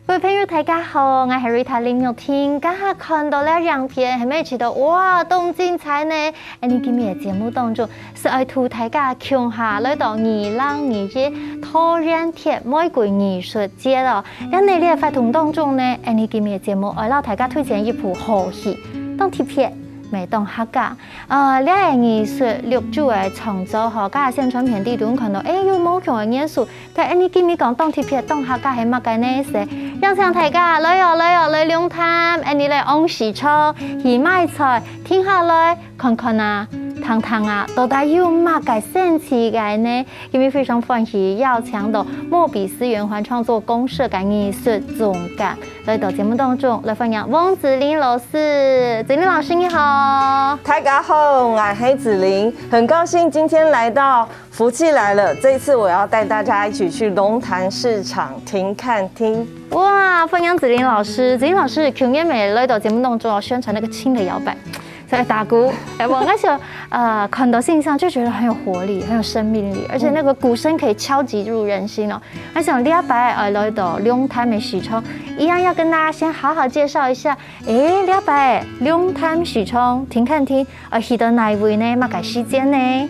各位朋友，大家好，我是 Rita 林玉婷。刚才看到了两片，係咪覺得哇，咁精彩呢？你今日嘅節目當中，是愛同大家講下來到2021桃園鐵玫瑰藝術節咯。喺呢啲活動當中呢，你今日嘅節目愛讓大家推薦一部好戲，當貼片。未當客家，呢個藝術六組嘅創作和加宣傳片地圖看到，有冇強嘅元素？但你今日講當貼片當客家係乜嘅呢？是讓請大家來龍潭，你來昂市場去買菜，停下來看看啊，談談啊，到底有乜嘅神奇嘅呢？今日非常歡喜邀請到莫比斯圓環創作公社嘅藝術總監來到節目當中來分享翁子玲老師，子玲老師你好。大家好，我是黑子玲，很高興今天來到福氣來了。這一次我要帶大家一起去龍潭市場停看聽。哇，歡迎子玲老師，子玲老師去年咪來到節目當中宣傳那個輕的搖擺，在打鼓。我那時候看到現象就覺得很有活力，很有生命力，而且那個鼓聲可以敲擊入人心哦。我想禮拜來到龍潭的市場，一樣要跟大家先好好介紹一下。禮拜龍潭市場停看聽，去到哪一位呢？乜嘅時間呢？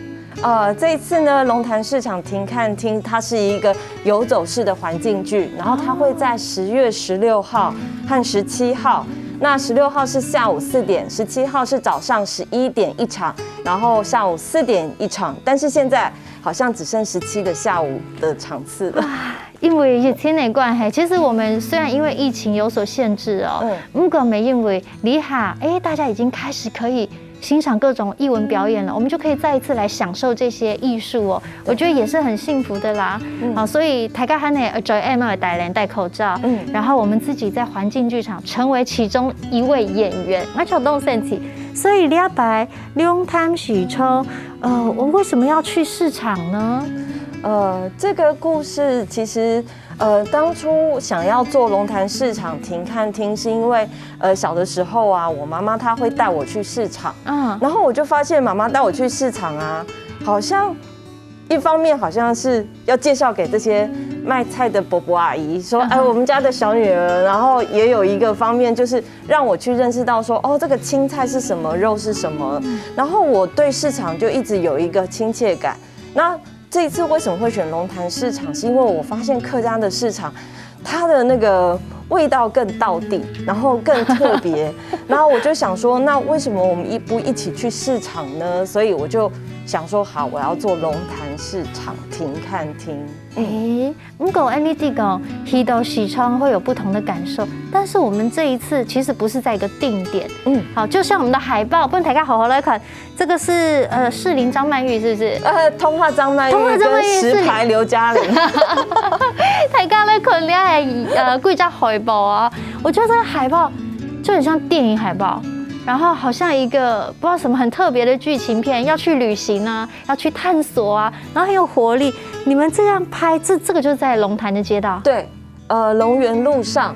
這一次呢，龍潭市場停看聽，它是一個遊走式的環境劇，然後它會在10月16號和17號。那16號是下午4點，17號是早上11點一場，然後下午4點一場。但是現在好像只剩17個下午的場次了。因為疫情的關係，其實我們雖然因為疫情有所限制哦，不過沒因為離下，大家已經開始可以欣賞各種藝文表演了，我們就可以再一次來享受這些藝術哦。我覺得也是很幸福的啦。好，所以大家還得注意戴口罩，然後我們自己在環境劇場成為其中一位演員，那就動身體。所以禮拜龍潭市場，我為什麼要去市場呢？這個故事其實，當初想要做龍潭市場停看聽，是因為，小的時候啊，我媽媽她會帶我去市場，然後我就發現媽媽帶我去市場啊，好像一方面好像是要介紹給這些賣菜的伯伯阿姨，說，我們家的小女兒，然後也有一個方面就是讓我去認識到說，這個青菜是什麼，肉是什麼，然後我對市場就一直有一個親切感。那這一次為什麼會選龍潭市場？是因為我發現客家的市場，它的那個味道更道地，然後更特別。然後我就想說，那為什麼我們不一起去市場呢？所以我就想說，好，我要做龍潭市場停看聽。不過 NVD 講去到市場會有不同的感受，但是我們這一次其實不是在一個定點。好，就像我們的海報，不然大家好好來看，這個是士林張曼玉，是不是？通化張曼玉跟石牌劉嘉玲。大家來看呢係貴張海報啊，我覺得這個海報就很像電影海報。然後好像一個不知道什麼很特別的劇情片，要去旅行啊，要去探索啊，然後很有活力。你們這樣拍，這個就是在龍潭的街道。對，龍園路上。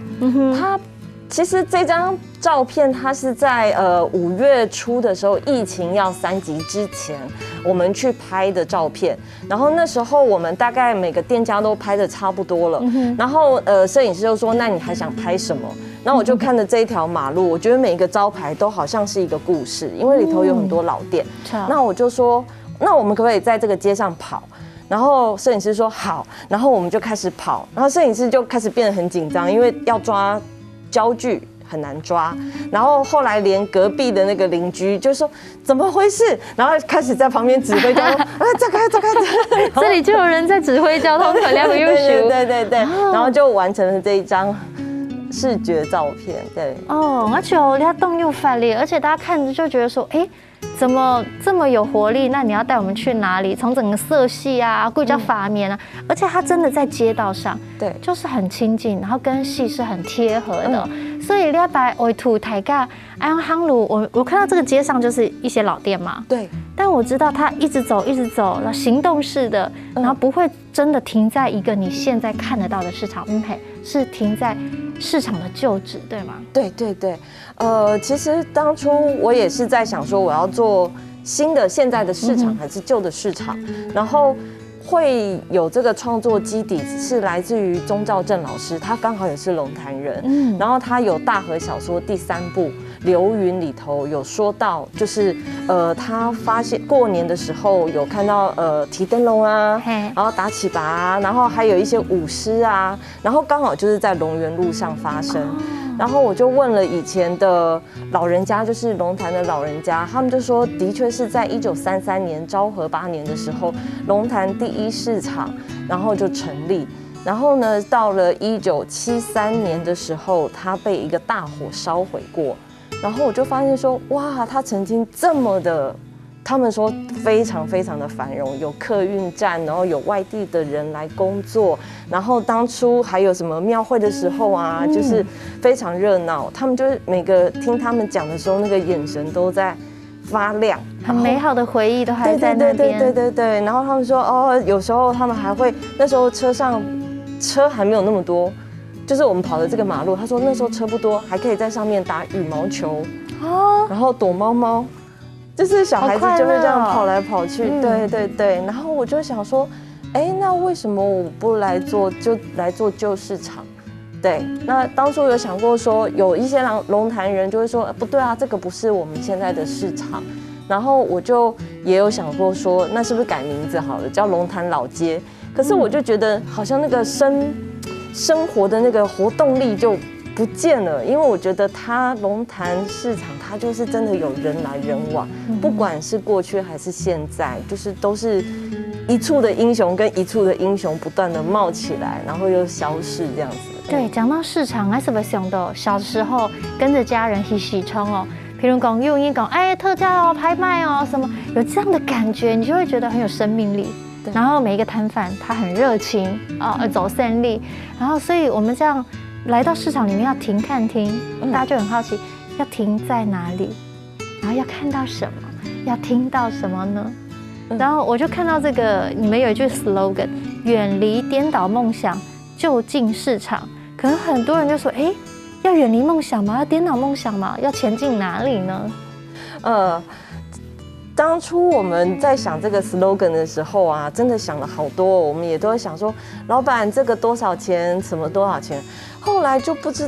它其實這張照片，它是在5月初的時候，疫情要3級之前，我們去拍的照片。然後那時候我們大概每個店家都拍得差不多了。然後攝影師就說：“那你還想拍什麼？”然後我就看着這一條馬路，我覺得每一個招牌都好像是一個故事，因為裡頭有很多老店。那我就說，那我們可不可以在這個街上跑？然後攝影師說好，然後我們就開始跑，然後攝影師就開始變得很緊張，因為要抓焦距很難抓。然後後來連隔壁的那個鄰居就說怎麼回事，然後開始在旁邊指揮交通，走開走開。這裡就有人在指揮交通，可亮又熟。對，然後就完成了這一張視覺照片。對，而且它動又發力，而且大家看着就覺得說，怎麼這麼有活力？那你要帶我們去哪裡？從整個色系啊，貴州發面啊，而且它真的在街道上，對，就是很親近，然後跟戲是很貼合的。所以禮拜我土台架安康路，我看到這個街上就是一些老店嘛，對。但我知道它一直走，然後行動式的，然後不會真的停在一個你現在看得到的市場，是停在市場的舊址，對嗎？對，其實當初我也是在想說，我要做新的現在的市場還是舊的市場，然後会有这个创作基底是来自于钟兆政老师，他刚好也是龙潭人，然后他有大河小说第3部《流云》里头有说到，就是他发现过年的时候有看到提灯笼啊，然后打起靶啊，然后还有一些舞狮啊，然后刚好就是在龙园路上发生。然后我就问了以前的老人家，就是龙潭的老人家，他们就说，的确是在1933年昭和8年的时候，龙潭第1市场，然后就成立。然后呢，到了1973年的时候，它被一个大火烧毁过。然后我就发现说，哇，它曾经这么的。他们说非常非常的繁荣，有客运站，然后有外地的人来工作，然后当初还有什么庙会的时候啊，就是非常热闹。他们就是每个听他们讲的时候，那个眼神都在发亮，很美好的回忆都还在那边。对。然后他们说，哦，有时候他们还会，那时候车还没有那么多，就是我们跑的这个马路，他说那时候车不多，还可以在上面打羽毛球，然后躲猫猫。就是小孩子就会这样跑来跑去，对。然后我就想说，那为什么我不来做旧市场？对，那当初有想过说，有一些龙潭人就会说，不对啊，这个不是我们现在的市场。然后我就也有想过说，那是不是改名字好了，叫龙潭老街？可是我就觉得好像那个生活的那个活动力就不见了，因为我觉得它龙潭市场，它就是真的有人来人往，不管是过去还是现在，就是都是一处的英雄跟一处的英雄不断的冒起来，然后又消逝这样子。对，讲到市场，还是不是想到小时候跟着家人去洗冲哦，譬如讲用一讲特价哦、拍卖哦什么，有这样的感觉，你就会觉得很有生命力。然后每一个摊贩他很热情走胜利，然后所以我们这样。来到市场里面要停看听，大家就很好奇，要停在哪里，然后要看到什么，要听到什么呢？然后我就看到这个，你们有一句 slogan， 远离颠倒梦想，就近市场。可能很多人就说，要远离梦想吗？要颠倒梦想吗？要前进哪里呢？当初我们在想这个 slogan 的时候啊，真的想了好多，我们也都会想说，老板这个多少钱，什么多少钱。后来就不知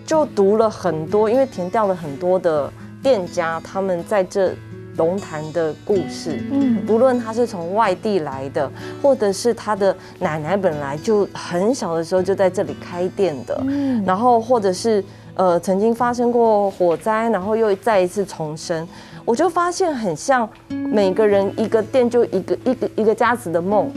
就读了很多，因为填掉了很多的店家，他们在这龙潭的故事，不论他是从外地来的，或者是他的奶奶本来就很小的时候就在这里开店的，然后或者是曾经发生过火灾，然后又再一次重生。我就发现很像每个人一个店就一个家子的梦，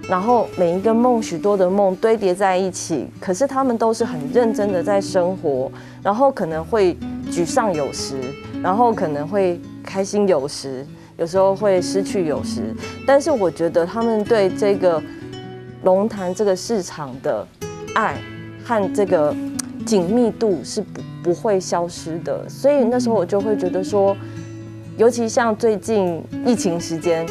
然后每一个梦许多的梦堆叠在一起，可是他们都是很认真的在生活，然后可能会沮丧有时，然后可能会开心有时，有时候会失去有时，但是我觉得他们对这个龙潭这个市场的爱和这个紧密度是不会消失的，所以那时候我就会觉得说，尤其像最近疫情时间，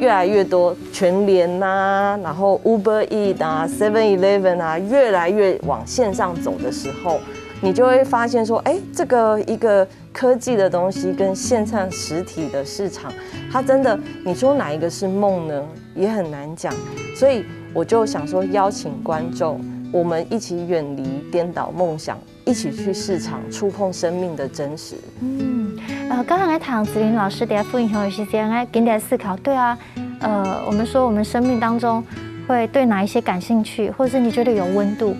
越来越多全联啊，然后 Uber Eats 啊 ，7-Eleven 啊，越来越往线上走的时候，你就会发现说，这个一个科技的东西跟线上实体的市场，它真的，你说哪一个是梦呢？也很难讲。所以我就想说，邀请观众，我们一起远离颠倒梦想，一起去市场触碰生命的真实。刚刚在谈子琳老师在复印有时间来给你来思考，对啊，我们说我们生命当中会对哪一些感兴趣，或者是你觉得有温度，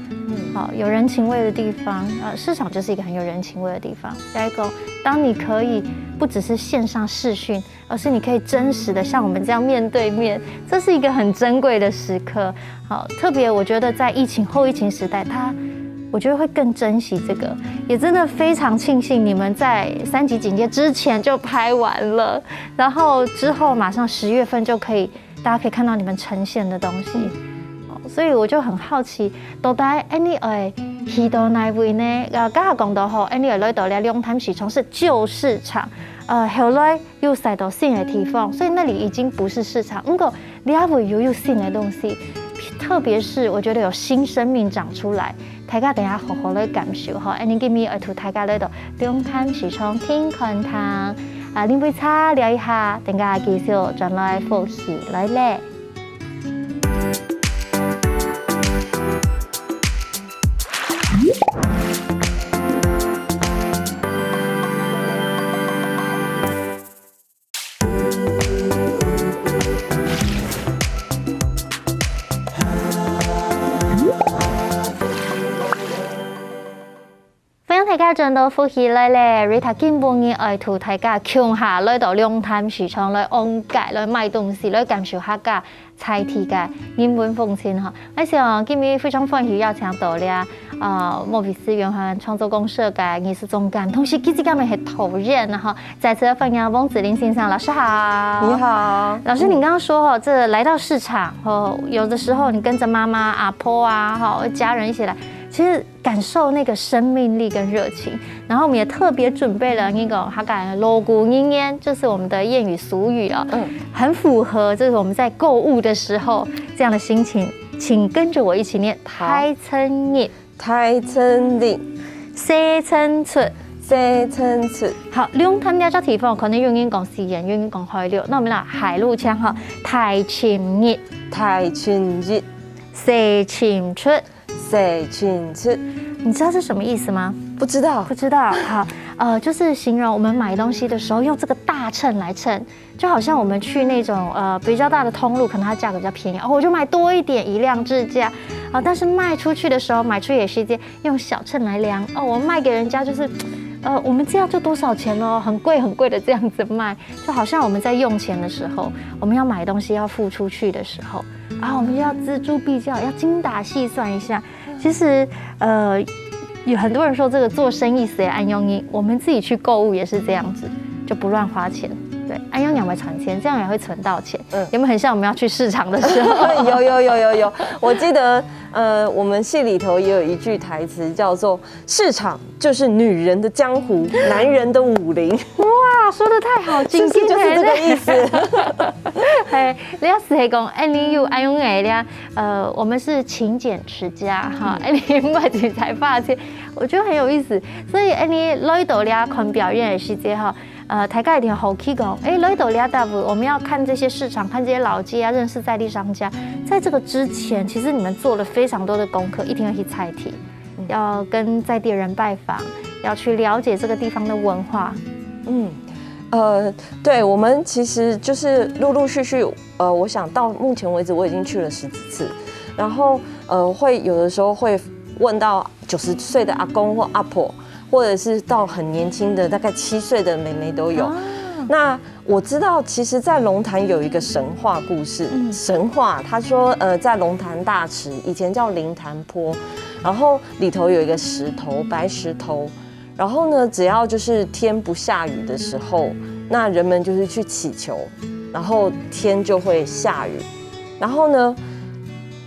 好有人情味的地方，市场就是一个很有人情味的地方。下一个，当你可以不只是线上视讯，而是你可以真实的像我们这样面对面，这是一个很珍贵的时刻。好，特别我觉得在疫情后疫情时代，我觉得会更珍惜这个，也真的非常庆幸你们在3级警戒之前就拍完了，然后之后马上10月份就可以，大家可以看到你们呈现的东西。所以我就很好奇，到底你会去到哪位呢？刚才讲到吼，你会来到龙潭市场是旧市场，后来又塞到新的地方，所以那里已经不是市场。不过你还会有新的东西，特别是我觉得有新生命长出来。大家等下好好来感受哈，你今日要同大家来到龙潭市場天看堂，飲杯茶聊一下，等下繼續轉來復習來咧。大家轉到歡喜來咧 ，Rita 今半日愛同大家共下來到龍潭市場來安街來買東西來感受下個菜地嘅人文風情哈。我想今日非常歡喜邀請到咧莫比斯圓環創作公社嘅藝術總監，同時佢自己咪係導演哈。再次歡迎翁子霖先生，老師好。你好，老師，你剛剛說哈，這來到市場哦，有的時候你跟着媽媽、阿婆啊，哈，家人一起來。其實感受那個生命力跟熱情，然後我們也特別準備了那個哈港鑼鼓鶯煙，就是我們的諺語俗語啊，很符合就是我們在購物的時候這樣的心情，請跟着我一起念：太春日，太春日，西春出，西春出。好，龍潭呢個地方可能用英講西人，用英講海流，那我們來海陸腔哈，太春日，太春日，西春出。西春出，你知道是什麼意思嗎？不知道，不知道。好，就是形容我們買東西的時候用這個大秤來稱，就好像我們去那種比較大的通路，可能它價格比較便宜，我就買多一點，以量制價啊。但是賣出去的時候，買出也是一件用小秤來量哦。我賣給人家就是，我們這樣就多少錢哦，很貴很貴的這樣子賣，就好像我們在用錢的時候，我們要買東西要付出去的時候。我們就要錙銖必較，要精打細算一下。其實，有很多人說這個做生意誰按用音，我們自己去購物也是這樣子，就不亂花錢。對，按用兩會存錢，這樣也會存到錢。有沒有很像我們要去市場的時候？有。我記得，我們戲裡頭也有一句台詞叫做"市場就是女人的江湖，男人的武林"。哇，說得太好，就是這個意思。哎，你要是講，你有按用誒咧，我們是勤儉持家哈，你買幾才發現，我覺得很有意思。所以你來到咧看表演的時間哈。大家一定好奇講，來到利大夫，我們要看這些市場，看這些老街啊，認識在地商家。在這個之前，其實你們做了非常多的功課，一定要去菜地，要跟在地人拜訪，要去了解這個地方的文化。對，我們其實就是陸陸續續，我想到目前為止我已經去了10幾次，然後會有的時候會問到90歲的阿公或阿婆。或者是到很年輕的，大概7歲的妹妹都有。那我知道，其實，在龍潭有一個神話故事。神話，他說，在龍潭大池，以前叫靈潭坡，然後裡頭有一個石頭，白石頭。然後呢，只要就是天不下雨的時候，那人們就是去祈求，然後天就會下雨。然後呢，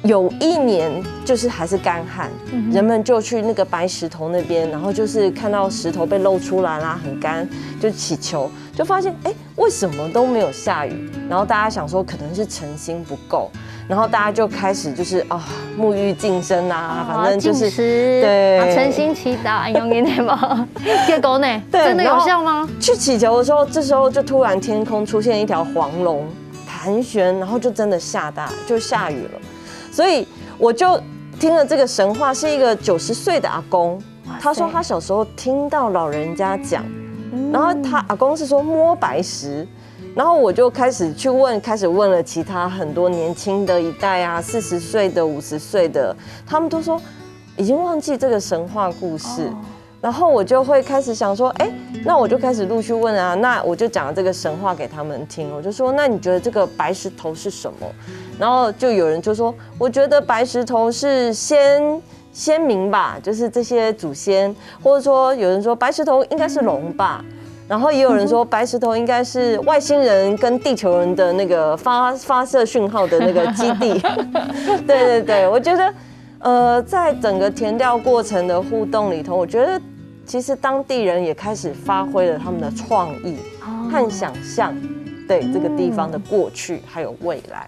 有一年就是還是乾旱，人們就去那個白石頭那邊，然後就是看到石頭被露出來啦，很乾，就祈求，就發現為什麼都沒有下雨？然後大家想說可能是誠心不夠，然後大家就開始就是沐浴淨身啊，反正就是對誠心祈禱，按用音嗎？結果呢？真的有效嗎？去祈求的時候，這時候就突然天空出現一條黃龍盤旋，然後就真的下雨了。所以我就聽了這個神話，是一個90歲的阿公，他說他小時候聽到老人家講，然後他阿公是說摸白石，然後我就開始問了其他很多年輕的一代啊，40歲的、50歲的，他們都說已經忘記這個神話故事。然後我就會開始想說，那我就開始陸續問啊，那我就講了這個神話給他們聽，我就說，那你覺得這個白石頭是什麼？然後就有人就說，我覺得白石頭是先民吧，就是這些祖先，或者說有人說白石頭應該是龍吧，然後也有人說白石頭應該是外星人跟地球人的那個發射訊號的那個基地。對，我覺得在整個田調過程的互動裡頭，我覺得其實當地人也開始發揮了他們的創意和想象，對這個地方的過去還有未來。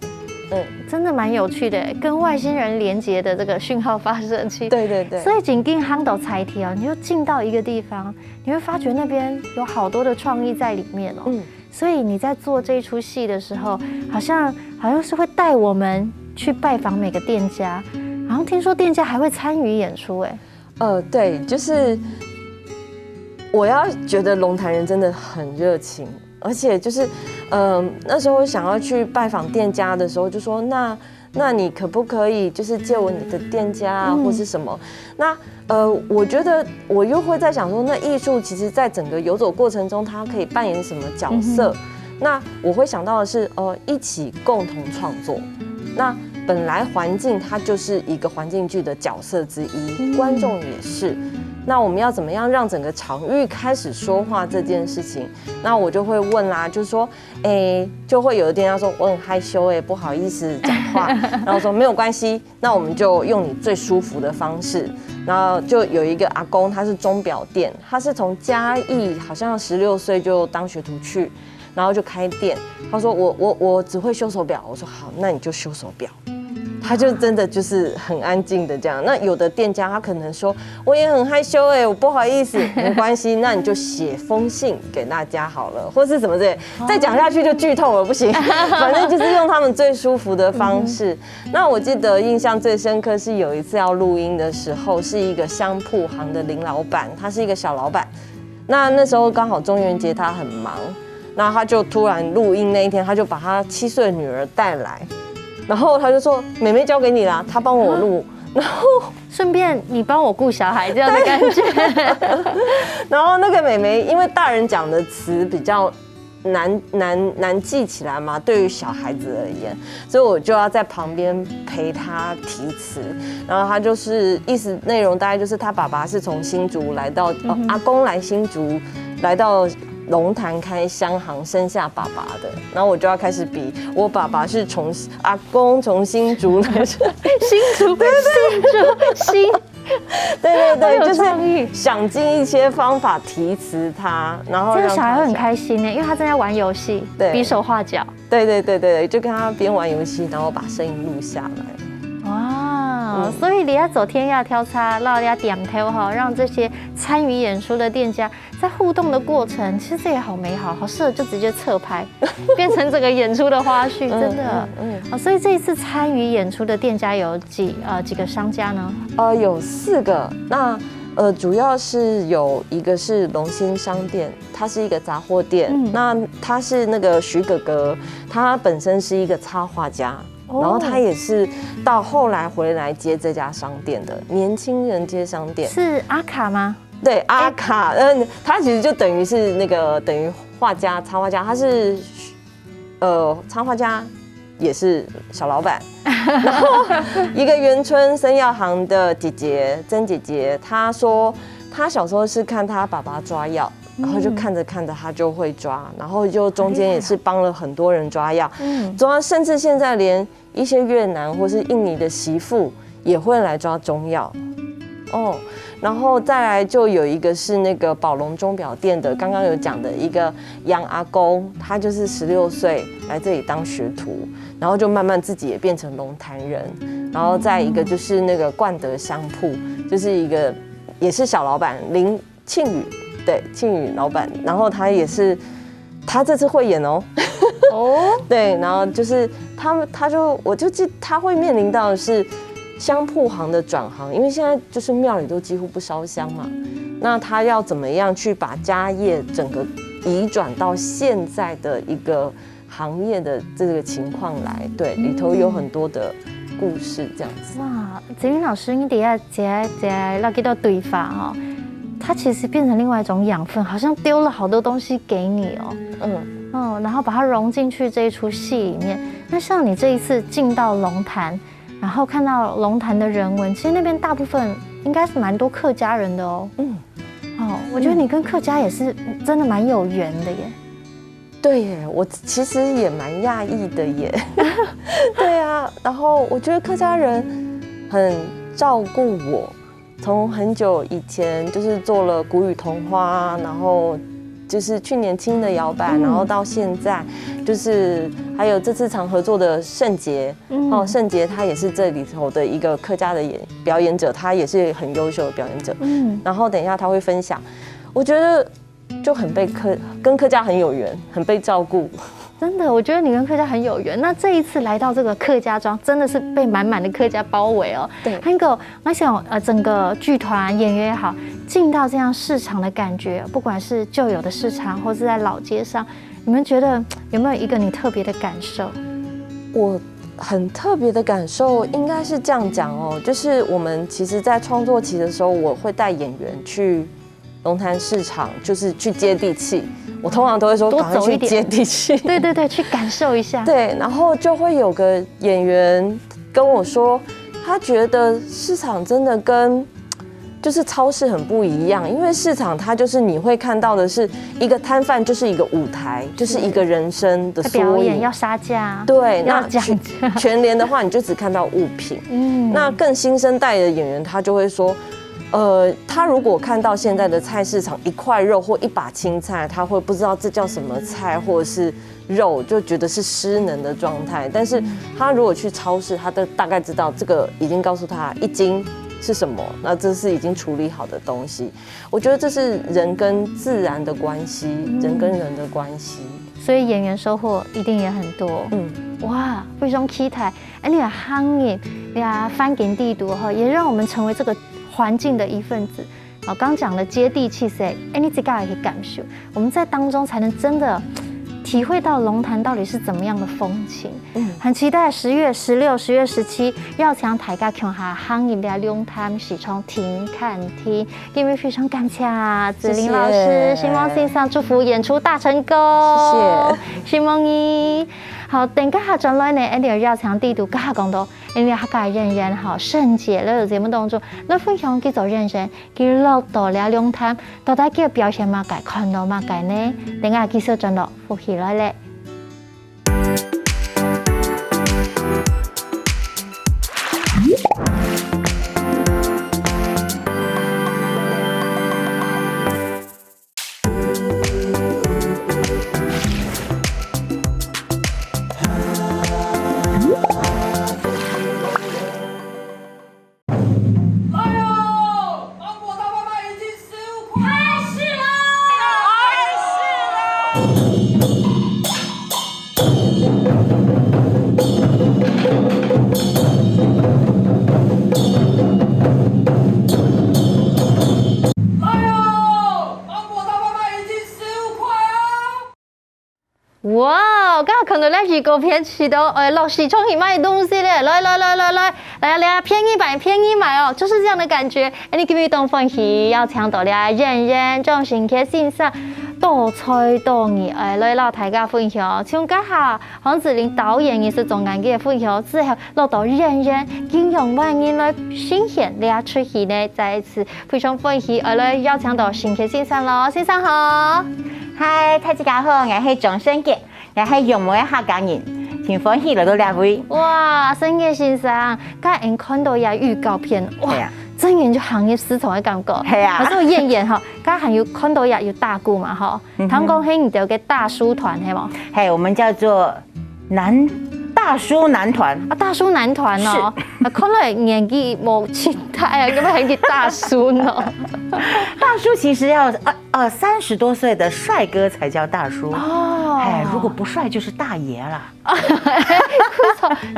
真的蠻有趣的，跟外星人連接的這個訊號發射器。對。所以緊跟夯到菜地你就進到一個地方，你會發覺那邊有好多的創意在裡面哦。所以你在做這一出戲的時候，好像是會帶我們去拜訪每個店家，好像聽說店家還會參與演出对，就是我要觉得龙潭人真的很热情，而且就是，那时候想要去拜访店家的时候，就说那你可不可以就是借我你的店家啊，或是什么？那我觉得我又会在想说，那艺术其实在整个游走过程中，它可以扮演什么角色？那我会想到的是，一起共同创作。那本来环境它就是一个环境剧的角色之一，观众也是。那我们要怎么样让整个场域开始说话这件事情？那我就会问啦，就是说，就会有一天他说我很害羞，不好意思讲话，然后说没有关系，那我们就用你最舒服的方式。然后就有一个阿公，他是钟表店，他是从嘉义好像16岁就当学徒去，然后就开店。他说我只会修手表，我说好，那你就修手表。他就真的就是很安静的这样。那有的店家他可能说我也很害羞我不好意思，没关系，那你就写封信给大家好了，或是什么之类。再讲下去就剧透了，不行。反正就是用他们最舒服的方式。那我记得印象最深刻是有一次要录音的时候，是一个香铺行的林老板，他是一个小老板。那时候刚好中元节他很忙，那他就突然录音那一天，他就把他7岁的女儿带来。然后他就说：“妹妹交给你啦，他帮我录，然后顺便你帮我顾小孩这样的感觉。”然后那个妹妹因为大人讲的词比较难记起来嘛，对于小孩子而言，所以我就要在旁边陪他提词。然后他就是意思内容大概就是他爸爸是从新竹来到，阿公来新竹来到龙潭开香行生下爸爸的，然后我就要开始比我爸爸是从阿公从新竹来，新竹对，就是想尽一些方法提词他，然后这个小孩会很开心呢，因为他正在玩游戏，比手画脚，对，就跟他边玩游戏，然后把声音录下来。哇，所以你要走天涯挑叉，绕要点头哈，让这些参与演出的店家在互动的过程，其实这也好美好，好适合就直接侧拍，变成整个演出的花絮，真的。所以这一次参与演出的店家有几个商家呢？有4个。那主要是有一个是龙兴商店，它是一个杂货店。那他是那个徐哥哥，他本身是一个插画家。然后他也是到后来回来接这家商店的年轻人接商店，是阿卡吗？对，阿卡，他其实就等于是那个等于画家、插画家，他是插画家，也是小老板。然后一个元春生药行的姐姐曾姐姐，她说她小时候是看她爸爸抓药。然后就看着看着他就会抓，然后就中间也是帮了很多人抓药，抓甚至现在连一些越南或是印尼的媳妇也会来抓中药，然后再来就有一个是那个宝龙钟表店的，刚刚有讲的一个杨阿公，他就是16岁来这里当学徒，然后就慢慢自己也变成龙潭人，然后再一个就是那个冠德香铺，就是一个也是小老板林庆宇。对，庆宇老板，然后他也是，他这次会演对，然后就是我就记他会面临到的是香铺行的转行，因为现在就是庙里都几乎不烧香嘛，那他要怎么样去把家业整个移转到现在的一个行业的这个情况来，对，里头有很多的故事这样子。哇，子云老师，你底下这那几道对法它其实变成另外一种养分，好像丢了好多东西给你然后把它融进去这一出戏里面。那像你这一次进到龙潭，然后看到龙潭的人文，其实那边大部分应该是蛮多客家人的我觉得你跟客家也是真的蛮有缘的耶。对耶，我其实也蛮讶异的耶。对啊，然后我觉得客家人很照顾我。从很久以前就是做了古语童话，然后就是去年轻的摇摆，然后到现在就是还有这次常合作的圣杰，圣杰他也是这里头的一个客家的表演者，他也是很优秀的表演者。然后等一下他会分享，我觉得就很跟客家很有缘，很被照顾。真的，我觉得你跟客家很有缘。那这一次来到这个客家庄，真的是被满满的客家包围哦。对，还有我想整个剧团演员也好，进到这样市场的感觉，不管是旧有的市场，或是在老街上，你们觉得有没有一个你特别的感受？我很特别的感受应该是这样讲哦，就是我们其实，在创作期的时候，我会带演员去龙潭市场，就是去接地气。我通常都会说赶快去接地气，对对对，去感受一下。对，然后就会有个演员跟我说，他觉得市场真的跟就是超市很不一样，因为市场它就是你会看到的是一个摊贩，就是一个舞台，就是一个人生的缩影，表演要杀价，对，那全联的话，你就只看到物品。那更新生代的演员，他就会说。他如果看到现在的菜市场一块肉或一把青菜，他会不知道这叫什么菜或者是肉，就觉得是失能的状态。但是他如果去超市，他大概知道这个已经告诉他一斤是什么，那这是已经处理好的东西。我觉得这是人跟自然的关系，人跟人的关系。所以演员收获一定也很多。哇，非常期待。你的行业，你的翻景地图哈，也让我们成为这个环境的一份子。好，刚讲的接地气噻，你自己也可以感受，我们在当中才能真的体会到龙潭到底是怎么样的风情。很期待10月16、10月17，要请大家看下行业的龙潭市场听看听。今天非常感谢子琳老师，希望先生祝福演出大成功。谢谢，希望你。好，等下转来呢，你要请地图家下讲到，你客家人人好圣节了节目当中，你分享幾組人人，佢落到了龍潭，到底佢表現乜嘅，看到乜嘅呢？等下繼續轉落復起來咧。哇！刚刚看到那預告片，睇到落市場去買東西咧，來，便宜買哦，就是這樣的感覺。你記唔記得分析要搶到了人種新嘅欣賞，多才多藝，來老大家分享。從家下黃子琳導演藝術總監嘅分享之後，落到人應用萬人來新顯倆出戲呢，再一次非常分析，來要搶到新嘅欣賞咯。先生好。嗨，大家好，我係張勝傑，我係用梅客家人，挺歡喜來到兩位。哇，勝傑先生，剛才看到有預告片，哇，真係就行業師從嘅感覺。係啊，可是我演哈，剛才有看到有大鼓嘛哈，他們講係你哋嘅大叔團係冇？係，我們叫做大叔男團啊，大叔男團哦，看來年紀冇前大啊，咁樣係大叔呢？大叔其實要30多歲的帥哥才叫大叔哦，哎，如果不帥就是大爺啦。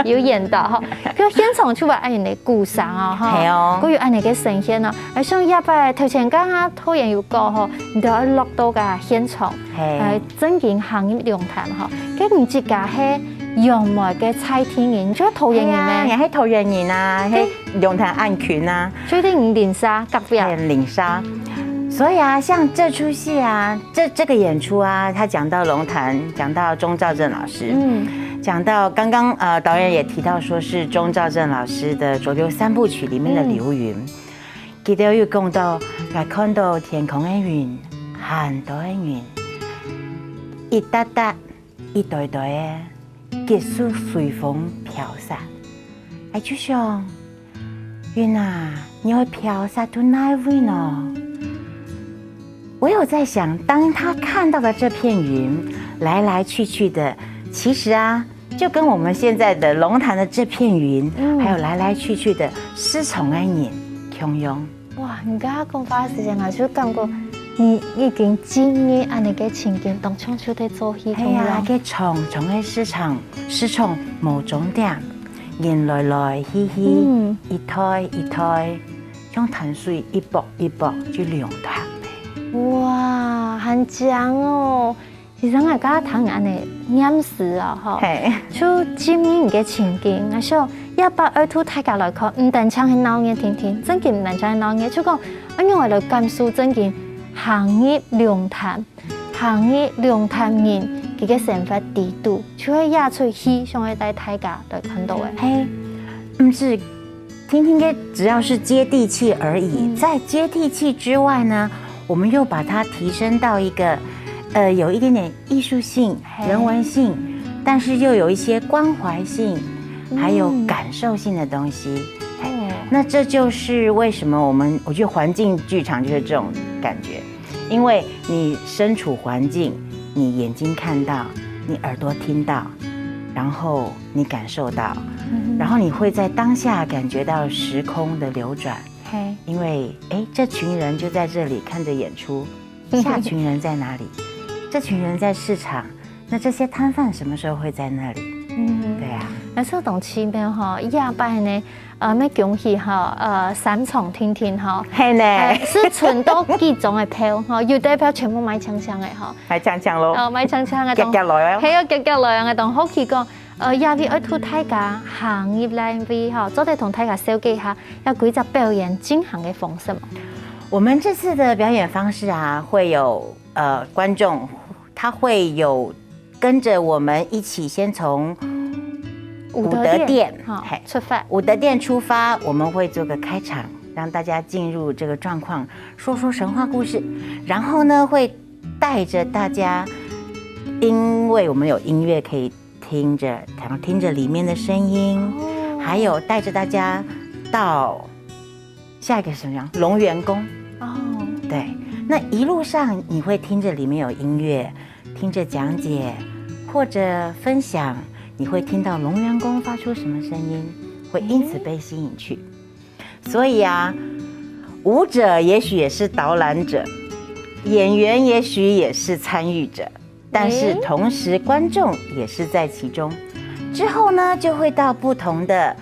有演到哈，佢現場出嚟按人哋故事啊哈，係哦，佢要按人嘅呈現啊，而像一擺頭前講下討人要講嗬，你就要落到個現場，係真正行業龍潭嗬，跟唔知㗎係。用埋嘅蔡天然，仲有陶人然咩？又係陶人然啊，係龍潭暗權啊，所以啲連沙隔壁係連沙。所以啊，像這出戲啊，這個演出啊，他講到龍潭，講到鍾肇政老師，講到剛剛導演也提到，說是鍾肇政老師的《濁流三部曲》裡面的流雲，記得又講到，來看到天空的雲，很多的雲，一笪笪，一堆堆的。結束隨風飄散，哎，就想雲啊，你會飄散到哪位呢？我有在想，當他看到的這片雲來來去去的，其實啊，就跟我們現在的龍潭的這片雲，還有來來去去的師從的人同樣。哇，你剛剛講法時間啊，就感覺你已經經驗安尼個情景，當場就得做戲同樣。個蟲喺市場無終點，人來去去，一胎一胎，用潭水一步一步去流淌。哇，很強哦！其實我家睇安尼念詩啊，嗬，就經驗個情景，我想120大家來看，唔單唱係鬧嘢聽聽，真嘅唔單唱係鬧嘢，就講我用嚟感受真嘅。行業龍潭人佢嘅成法地度，就係也出戲，想要帶大家來看到嘅。嘿，唔是聽聽嘅，只要是接地氣而已。在接地氣之外呢，我們又把它提升到一個，有一點點藝術性、人文性，但是又有一些關懷性，還有感受性的東西。那這就是為什麼我覺得環境劇場就是這種感覺，因為你身處環境，你眼睛看到，你耳朵聽到，然後你感受到，然後你會在當下感覺到時空的流轉。因為這群人就在這裡看着演出，下群人在哪裡？這群人在市場，那這些攤販什麼時候會在那裡？對啊。那說到前面嗬，亞拜呢，咩恭喜嗬，三重天天嗬，係呢，是存多幾種嘅票嗬，有啲票全部買搶搶嘅嗬，買搶搶咯，買搶搶嘅，夾來啊，係啊，夾來啊，當好奇講，亞啲愛同大家行業嚟為嗬，做啲同大家紹介下，有幾隻表演進行嘅方式嘛？我們這次的表演方式啊，會有觀眾，他會有跟着我們一起先從武德殿出發，武德殿出發，我們會做個開場，讓大家進入這個狀況，說說神話故事，然後呢會帶着大家，因為我們有音樂可以聽着，然後聽着裡面的聲音，還有帶着大家到下一個什麼樣龍元宮哦，對，那一路上你會聽着裡面有音樂，聽着講解或者分享。你會聽到龍元宮發出什麼聲音，會因此被吸引去。所以啊，舞者也許也是導覽者，演員也許也是參與者，但是同時觀眾也是在其中。之後呢，就會到不同的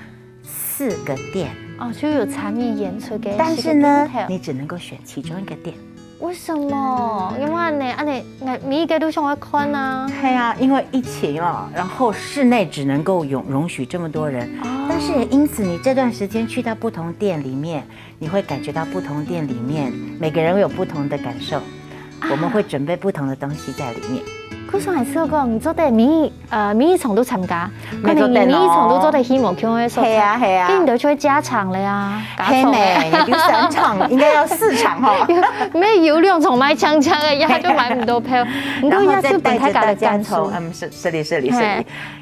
4個殿哦，就有參與演出嘅。但是呢，你只能夠選其中一個殿。為什麼？因為每一個都想去看啊。係啊，因為疫情啊，然後室內只能夠容許這麼多人。但是也因此，你這段時間去到不同店裡面，你會感覺到不同店裡面每個人會有不同的感受。我們會準備不同的東西在裡面。佢上係說講，做啲免疫場都參加，佢哋免疫場都做啲希望佢嘅所在。係啊，跟住就出去加場了呀。係咩？要3場，應該要4場嗬。咩有2場買搶搶嘅，一下就買唔到票。然後再帶着大家從是哩。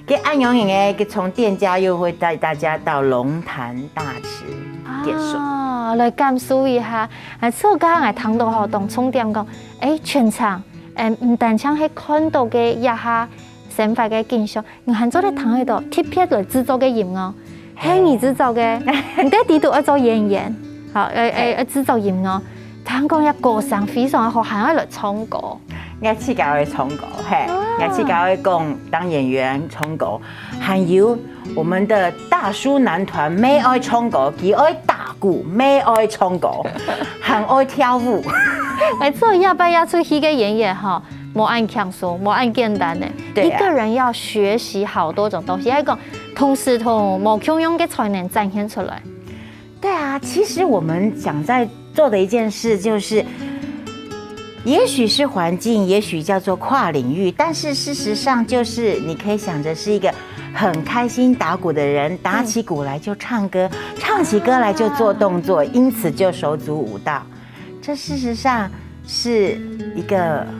給安陽營嘅，從店家又會帶大家到龍潭大池點數。來感受一下。所以家我聽到學當重點講，全場。唔單唱係看到嘅一下生活嘅景象，我還做啲躺喺度特別來製作嘅音樂，係你製作嘅，唔得地度要做演員，好製作音樂，聽講一歌聲非常好，還要來唱歌，我自己會唱歌，係，我自己會講當演員唱歌，還有我們的大叔男團咩愛唱歌，佢愛打鼓，咩愛唱歌，還愛跳舞。做要出戲嘅演員哈，冇按強說，冇按簡單的，一個人要學習好多種東西，一個同時同冇共用嘅才能展現出來。對啊，其實我們想在做的一件事就是，也許是環境，也許叫做跨領域，但是事實上就是你可以想着是一個很開心打鼓的人，打起鼓來就唱歌，唱起歌來就做動作，因此就手組舞蹈。這事實上是一個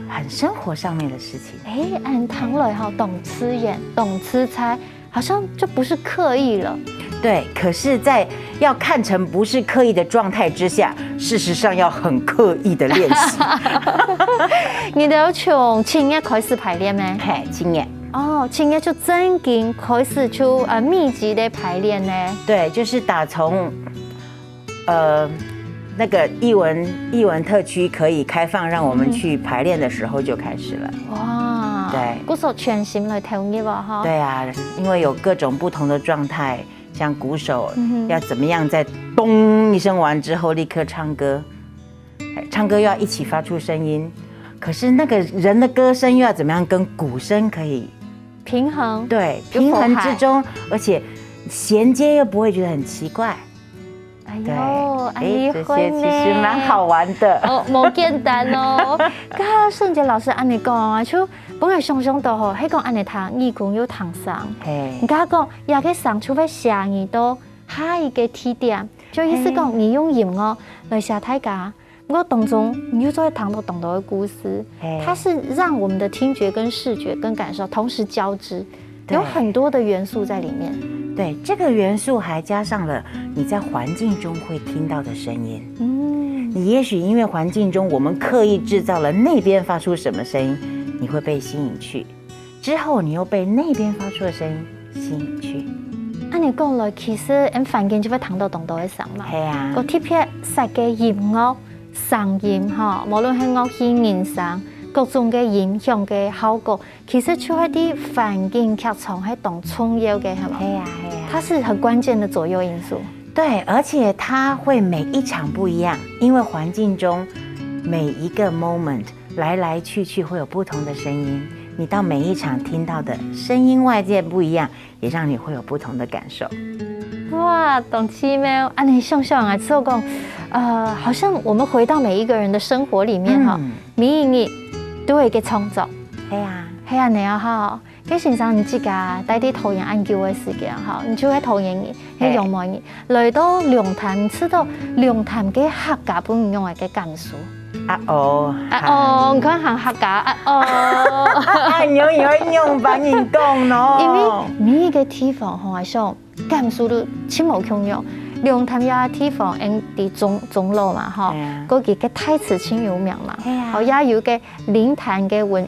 很生活上面的事情。按唐來哈，懂吃演，懂吃菜，好像就不是刻意了。對，可是，在要看成不是刻意的狀態之下，事實上要很刻意的練習。你都從青葉開始排練咩？係青葉。哦，青葉就正經開始就密集的排練呢？對，就是打從那个艺文特区可以开放让我们去排练的时候就开始了。哇，对，鼓手全心来投入哈。对啊，因为有各种不同的状态，像鼓手要怎么样在咚一声完之后立刻唱歌，唱歌又要一起发出声音，可是那个人的歌声又要怎么样跟鼓声可以平衡？对，平衡之中，而且衔接又不会觉得很奇怪。哎呦，这些其实蛮好玩的哦，冇简单哦。噶圣杰老师安尼讲啊，就本来想象到吼，迄讲安尼读义工有唐上，你甲讲也去上，除非写耳朵下一个起点，就意思讲你用音乐来写大家。不过当中你就在谈到懂得的故事，它是让我们的听觉跟视觉跟感受同时交织，有很多的元素在里面。对，这个元素还加上了你在环境中会听到的声音。你也许因为环境中我们刻意制造了那边发出什么声音，你会被吸引去，之后你又被那边发出的声音吸引去。按你讲了，其实环境就会谈到懂得的上嘛。係啊，個特別實嘅音樂、聲音嚇，無論係樂器、音聲。各種嘅影響嘅效果，其實就係啲環境劇場係當重要嘅，係嘛？係啊，它是很關鍵的左右因素。對，而且它會每一場不一樣，因為環境中每一個 moment 來來去去會有不同的聲音，你到每一場聽到的聲音外界不一樣，也讓你會有不同的感受。哇，懂奇妙！啊，你想想啊，之後講，好像我們回到每一個人的生活裡面哈，每一日都會嘅創作，係啊，係啊，你啊哈，佢先生你自家帶啲陶研研究嘅時間哈，你就喺陶研嘅，喺用埋嘅，嚟到龍潭，知道龍潭嘅客家本用嘅感受。你看行客家用把你講咯，因為每一個地方我想感受都千無窮樣。龍潭有個地方，喺中路嘛，嗬，嗰個嘅太子清有名嘛，後也有個靈潭街文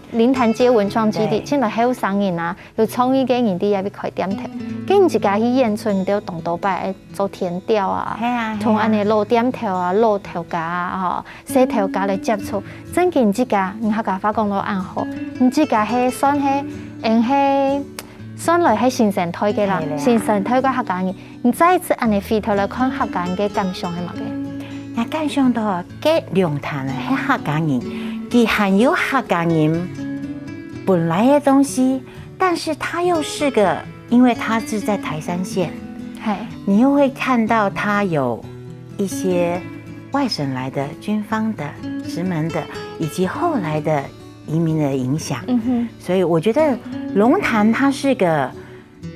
創基地，現在後生人啊，有創意嘅人啲也俾開店頭，跟住自家去演出，你都要動到擺做田調啊，同安尼露店頭啊、露頭家啊、嗬、洗頭家嚟接觸，真嘅唔知家，你客家話講到暗好，唔知家係算係算來係先生推嘅啦，先生推個客家人。你再一次按你回頭來看客家人嘅感想係乜嘅？我感想到嘅龍潭啊，係客家人，佢含有客家人本來嘅東西，但是它又是個，因為它是在台山縣，你又會看到它有一些外省來的軍方的、石門的，以及後來的移民的影響。所以我覺得龍潭它是個，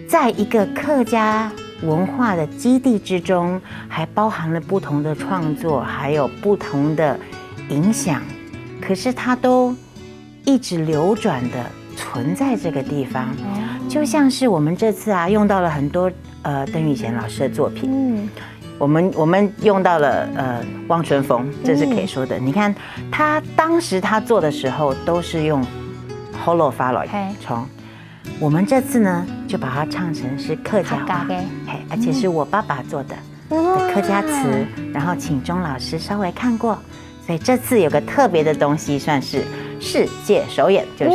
在一個客家文化的基地之中，還包含了不同的創作，還有不同的影響，可是它都一直流轉的存在這個地方，就像是我們這次啊用到了很多鄧雨賢老師的作品，我們用到了汪春風，這是可以說的。你看他當時他做的時候都是用 Holo 發來從。我們這次呢，就把它唱成是客家話，而且是我爸爸做的客家詞，然後請鍾老師稍微看過，所以這次有個特別的東西，算是世界首演，就是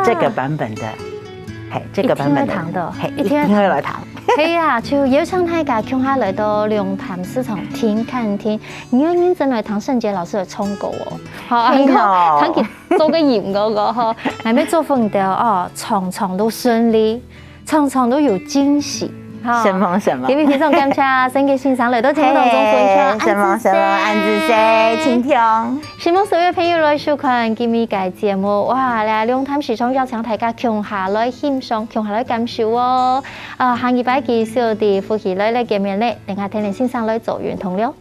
這個版本的，這個版本的，一定會來彈。係啊，就邀請大家共下來到龍潭市場聽看聽，因為認真來聽聖傑老師的唱歌哦，好，睇佢做個演嗰個呵，係咪做風調哦，場場都順利，場場都有驚喜。什麼？給你非常感謝聖傑先生來到節目當中分享安子西，請聽。希望所有朋友來收看今日嘅節目，哇！嚟龍潭市場邀請大家共下來欣賞，共下來感受哦。下禮拜繼續地夫妻來見面咧，另外聽你先生來做圓通了。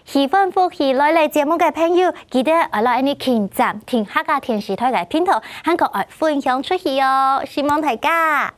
喜歡夫妻來嚟節目嘅朋友，記得來你傾讚聽客家電視台嘅片頭，韓國愛分享出去哦，希望大家。